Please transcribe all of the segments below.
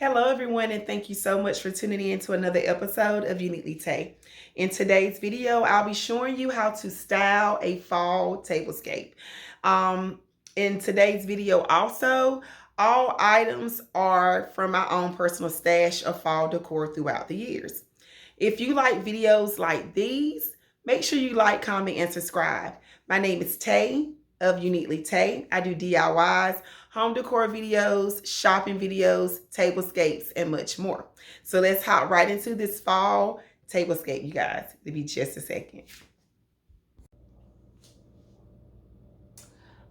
Hello, everyone, and thank you so much for tuning in to another episode of Uniquely Tay. In today's video, I'll be showing you how to style a fall tablescape. In today's video also, all items are from my own personal stash of fall decor throughout the years. If you like videos like these, make sure you like, comment, and subscribe. My name is Tay of Uniquely Tay. I do DIYs, home decor videos, shopping videos, tablescapes, and much more. So let's hop right into this fall tablescape, you guys. It'll be just a second.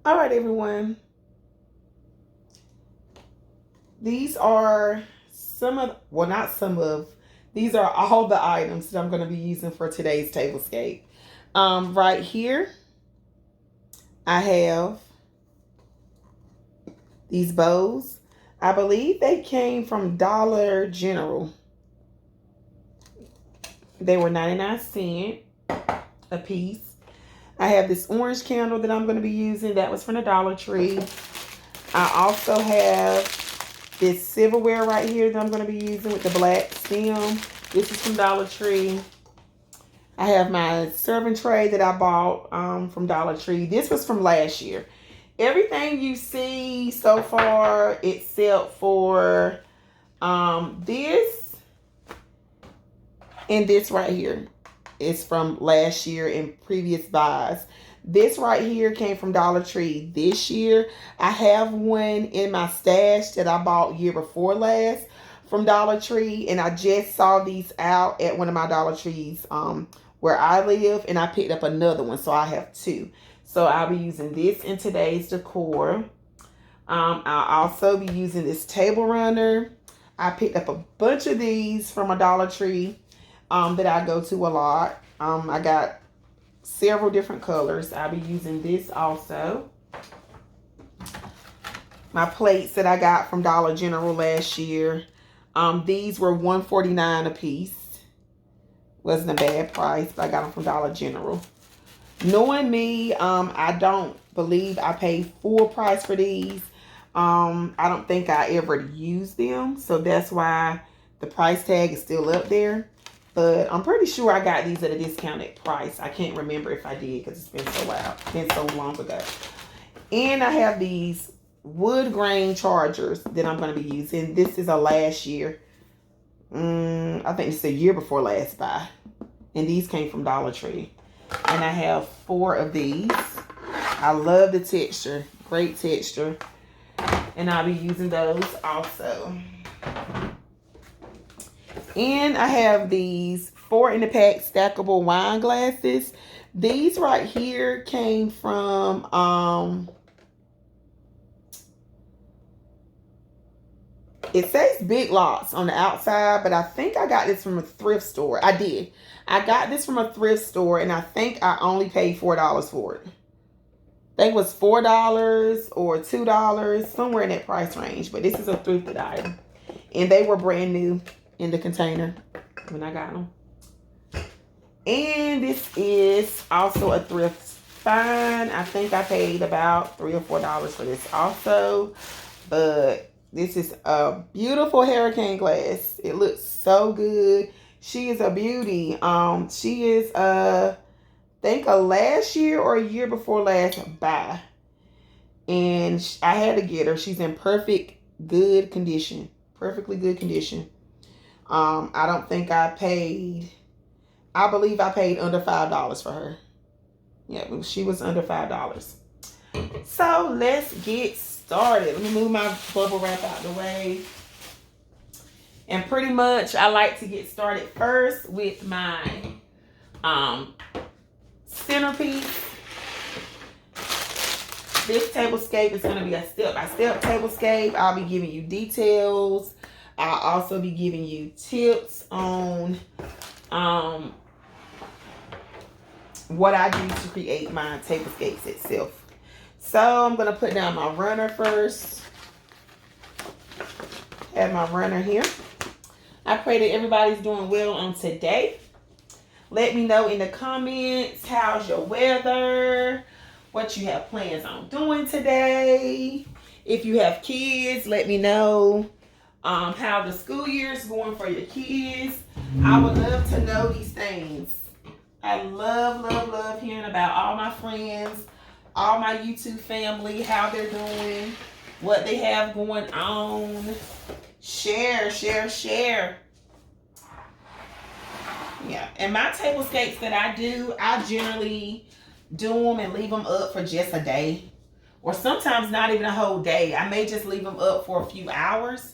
All right, everyone. These are these are all the items that I'm going to be using for today's tablescape. Right here, I have these bows. I believe they came from Dollar General. They were 99¢ a piece. I have this orange candle that I'm going to be using. That was from the Dollar Tree. I also have this silverware right here that I'm going to be using with the black stem. This is from Dollar Tree. I have my serving tray that I bought from Dollar Tree. This was from last year. Everything you see so far except for this and this right here is from last year and previous buys. This right here came from Dollar Tree this year. I have one in my stash that I bought year before last from Dollar Tree, and I just saw these out at one of my Dollar Trees where I live, and I picked up another one, so I have two. So I'll be using this in today's decor. I'll also be using this table runner. I picked up a bunch of these from a Dollar Tree that I go to a lot. I got several different colors. I'll be using this also. My plates that I got from Dollar General last year. These were $1.49 a piece. Wasn't a bad price, but I got them from Dollar General. Knowing me, I don't believe I paid full price for these. I don't think I ever used them, so that's why the price tag is still up there. But I'm pretty sure I got these at a discounted price. I can't remember if I did because it's been so long ago. And I have these wood grain chargers that I'm going to be using. This is a last year. I think it's a year before last buy. And these came from Dollar Tree. And I have 4 of these. I love the texture. Great texture. And I'll be using those also. And I have these 4 in the pack stackable wine glasses. These right here came from, it says Big Lots on the outside, but I think I got this from a thrift store. I did. I got this from a thrift store, and I think I only paid $4 for it. I think it was $4 or $2, somewhere in that price range. But this is a thrifted item. And they were brand new in the container when I got them. And this is also a thrift find. I think I paid about $3 or $4 for this also. But this is a beautiful hurricane glass. It looks so good. She is a beauty. She is I think a last year or a year before last buy. And I had to get her. She's in perfectly good condition. I don't think I believe I paid under $5 for her. Yeah, she was under $5. So let's get started. Let me move my bubble wrap out the way. And pretty much I like to get started first with my centerpiece. This tablescape is going to be a step-by-step tablescape. I'll be giving you details. I'll also be giving you tips on what I do to create my tablescapes itself. So I'm going to put down my runner first. Have my runner here. I pray that everybody's doing well on today. Let me know in the comments, how's your weather? What you have plans on doing today? If you have kids, let me know how the school year is going for your kids. I would love to know these things. I love hearing about all my friends, all my YouTube family, how they're doing, what they have going on. Share. Yeah, and my tablescapes that I do, I generally do them and leave them up for just a day. Or sometimes not even a whole day. I may just leave them up for a few hours.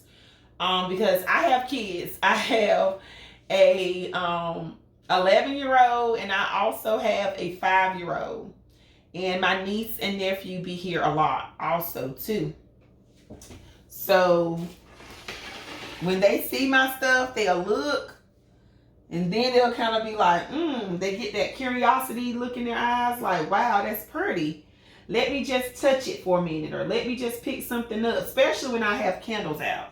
Because I have kids. I have a 11-year-old and I also have a 5-year-old. And my niece and nephew be here a lot also too. So when they see my stuff, they'll look. And then they'll kind of be like, they get that curiosity look in their eyes like, wow, that's pretty. Let me just touch it for a minute, or let me just pick something up, especially when I have candles out.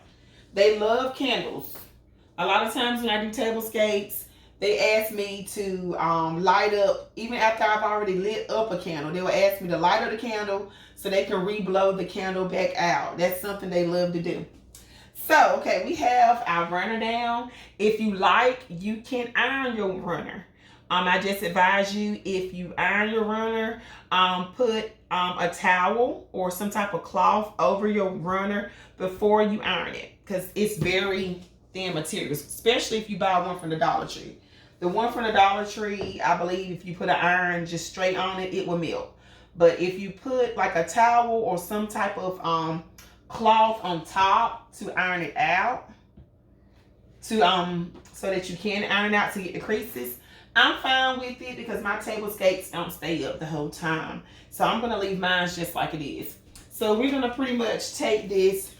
They love candles. A lot of times when I do tablescapes, they ask me to light up, even after I've already lit up a candle, they will ask me to light up the candle so they can re-blow the candle back out. That's something they love to do. So, okay, we have our runner down. If you like, you can iron your runner. I just advise you, if you iron your runner, put a towel or some type of cloth over your runner before you iron it, because it's very thin materials, especially if you buy one from the Dollar Tree. The one from the Dollar Tree, I believe if you put an iron just straight on it, it will melt. But if you put like a towel or some type of cloth on top to iron it out, to so that you can iron it out to get the creases, I'm fine with it because my tablescapes don't stay up the whole time. So I'm going to leave mine just like it is. So we're going to pretty much take this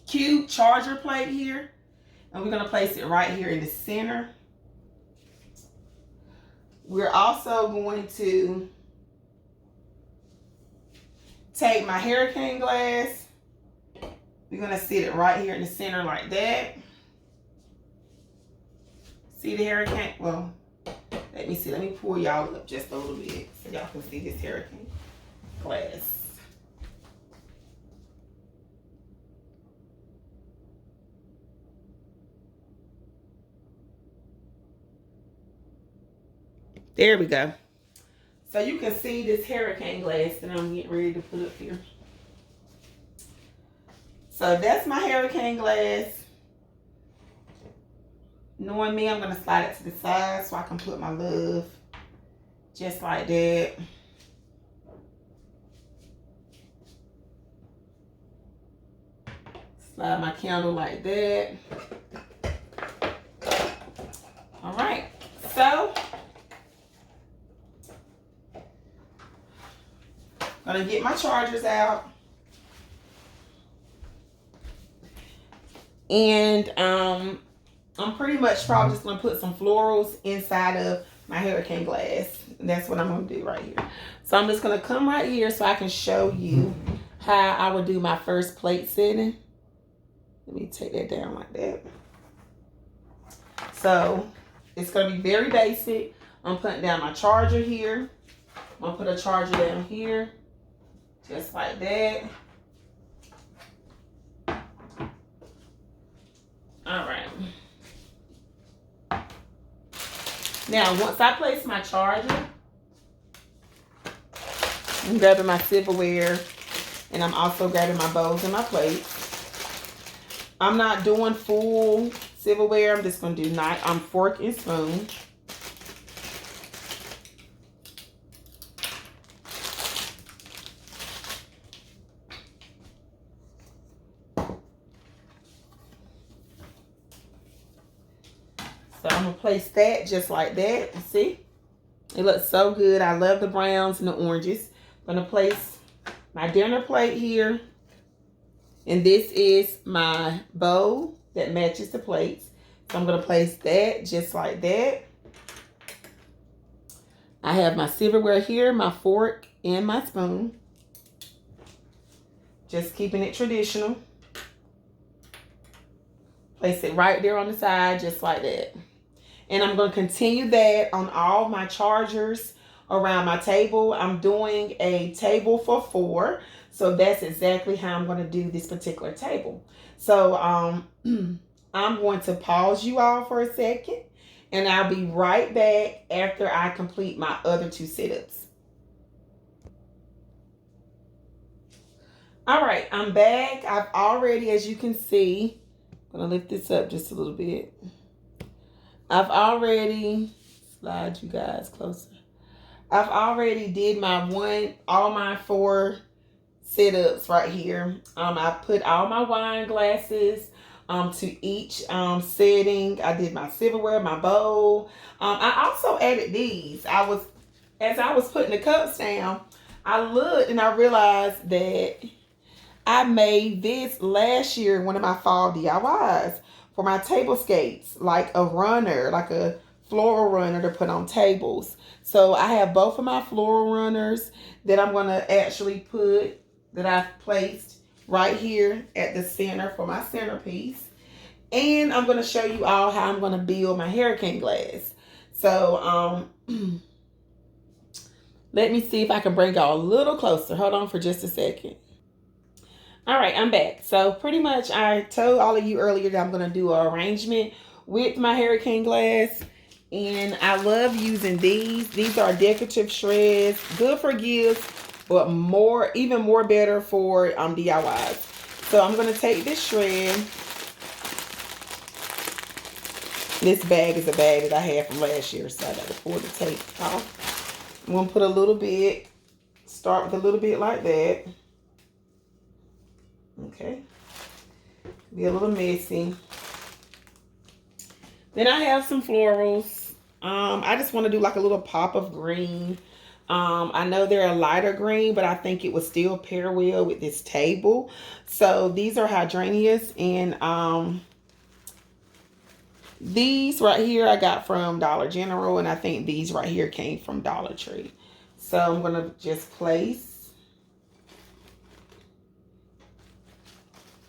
cute charger plate here, and we're going to place it right here in the center. We're also going to take my hurricane glass. We're going to sit it right here in the center like that. See the hurricane? Well, let me see. Let me pull y'all up just a little bit so y'all can see this hurricane glass. There we go. So you can see this hurricane glass that I'm getting ready to put up here. So that's my hurricane glass. Knowing me, I'm going to slide it to the side so I can put my love just like that. Slide my candle like that. All right. So, I'm going to get my chargers out. And I'm pretty much probably just going to put some florals inside of my hurricane glass. And that's what I'm going to do right here. So I'm just going to come right here so I can show you how I would do my first plate setting. Let me take that down like that. So it's going to be very basic. I'm putting down my charger here. I'm going to put a charger down here. Just like that. All right. Now, once I place my charger, I'm grabbing my silverware, and I'm also grabbing my bowls and my plates. I'm not doing full silverware. I'm just going to do fork and spoon. So I'm going to place that just like that. See? It looks so good. I love the browns and the oranges. I'm going to place my dinner plate here. And this is my bowl that matches the plates. So I'm going to place that just like that. I have my silverware here, my fork, and my spoon. Just keeping it traditional. Place it right there on the side just like that. And I'm going to continue that on all my chargers around my table. I'm doing a table for 4. So that's exactly how I'm going to do this particular table. So I'm going to pause you all for a second, and I'll be right back after I complete my other two setups. All right, I'm back. I've already, as you can see, I'm going to lift this up just a little bit. I've already, slide you guys closer. I've already did all my 4 setups right here. I put all my wine glasses to each setting. I did my silverware, my bowl. I also added these. As I was putting the cups down, I looked and I realized that I made this last year, one of my fall DIYs for my tablescapes, like a runner, like a floral runner to put on tables. So I have both of my floral runners that I'm going to actually put, that I've placed right here at the center for my centerpiece. And I'm going to show you all how I'm going to build my hurricane glass. So let me see if I can bring y'all a little closer. Hold on for just a second. All right, I'm back. So pretty much I told all of you earlier that I'm going to do an arrangement with my hurricane glass. And I love using these. These are decorative shreds, good for gifts, but even more better for DIYs. So I'm going to take this shred. This bag is a bag that I had from last year, so I got to pull the tape off. I'm going to put a little bit, start with a little bit like that. Okay, be a little messy. Then I have some florals. I just want to do like a little pop of green. I know they're a lighter green, but I think it would still pair well with this table. So these are hydrangeas, and these right here I got from Dollar General, and I think these right here came from Dollar Tree. So I'm going to just place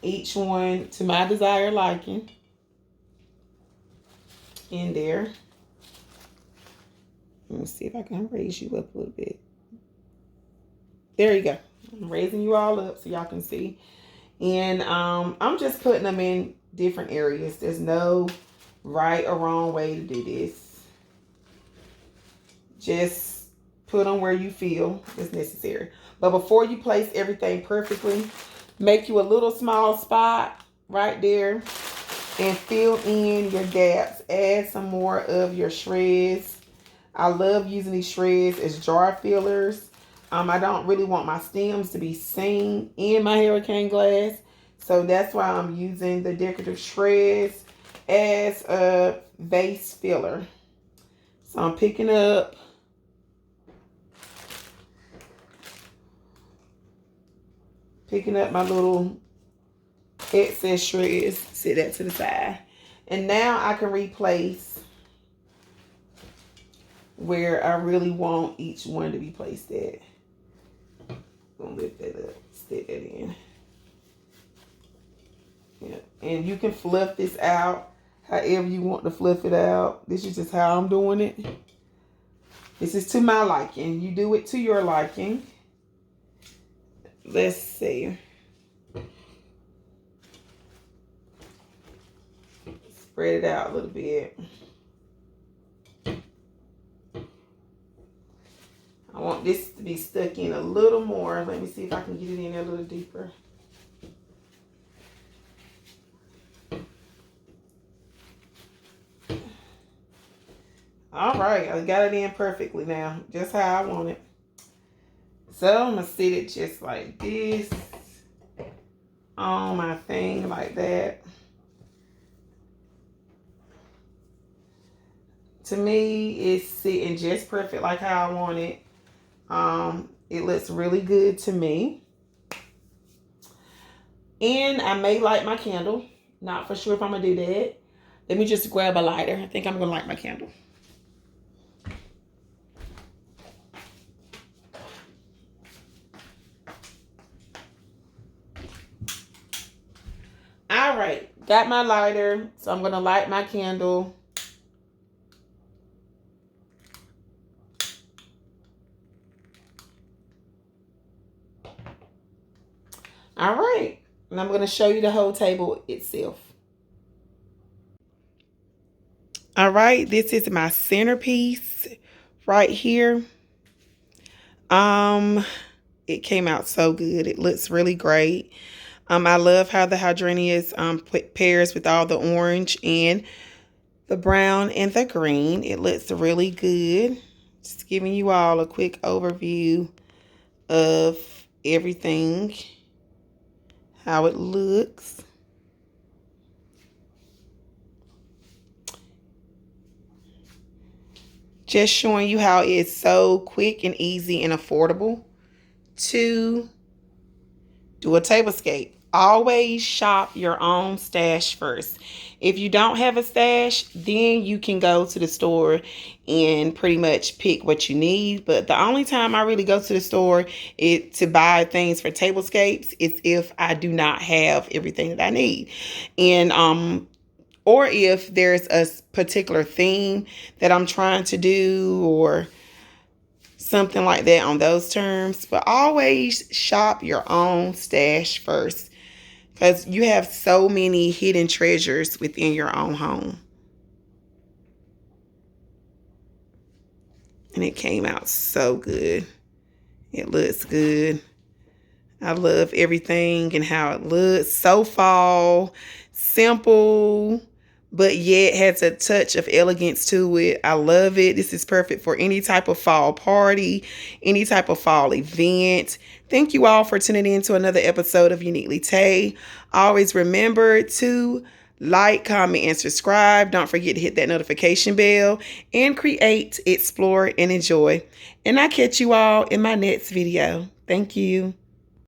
each one to my desired liking in there. Let me see if I can raise you up a little bit. There you go. I'm raising you all up so y'all can see. And I'm just putting them in different areas. There's no right or wrong way to do this. Just put them where you feel is necessary. But before you place everything perfectly, make you a little small spot right there and fill in your gaps. Add some more of your shreds. I love using these shreds as jar fillers. I don't really want my stems to be seen in my hurricane glass. So that's why I'm using the decorative shreds as a vase filler. So I'm picking up my little excess shreds, set that to the side. And now I can replace where I really want each one to be placed at. Gonna lift that up, stick that in. Yeah. And you can fluff this out however you want to fluff it out. This is just how I'm doing it. This is to my liking. You do it to your liking. Let's see. Spread it out a little bit. I want this to be stuck in a little more. Let me see if I can get it in there a little deeper. All right, I got it in perfectly now, just how I want it. So I'm gonna sit it just like this on my thing like that. To me, it's sitting just perfect like how I want it. It looks really good to me. And I may light my candle. Not for sure if I'm gonna do that. Let me just grab a lighter. I think I'm gonna light my candle. All right, got my lighter, so I'm gonna light my candle. And I'm going to show you the whole table itself. All right, this is my centerpiece right here. It came out so good. It looks really great. I love how the hydrangeas pairs with all the orange and the brown and the green. It looks really good. Just giving you all a quick overview of everything, how it looks. Just showing you how it's so quick and easy and affordable to do a tablescape. Always shop your own stash first. If you don't have a stash, then you can go to the store and pretty much pick what you need. But the only time I really go to the store is to buy things for tablescapes is if I do not have everything that I need. And or if there's a particular theme that I'm trying to do or something like that on those terms. But always shop your own stash first, because you have so many hidden treasures within your own home. And it came out so good. It looks good. I love everything and how it looks. So fall, simple, but yet has a touch of elegance to it. I love it. This is perfect for any type of fall party, any type of fall event. Thank you all for tuning in to another episode of Uniquely Tay. Always remember to like, comment, and subscribe. Don't forget to hit that notification bell and create, explore, and enjoy. And I'll catch you all in my next video. Thank you.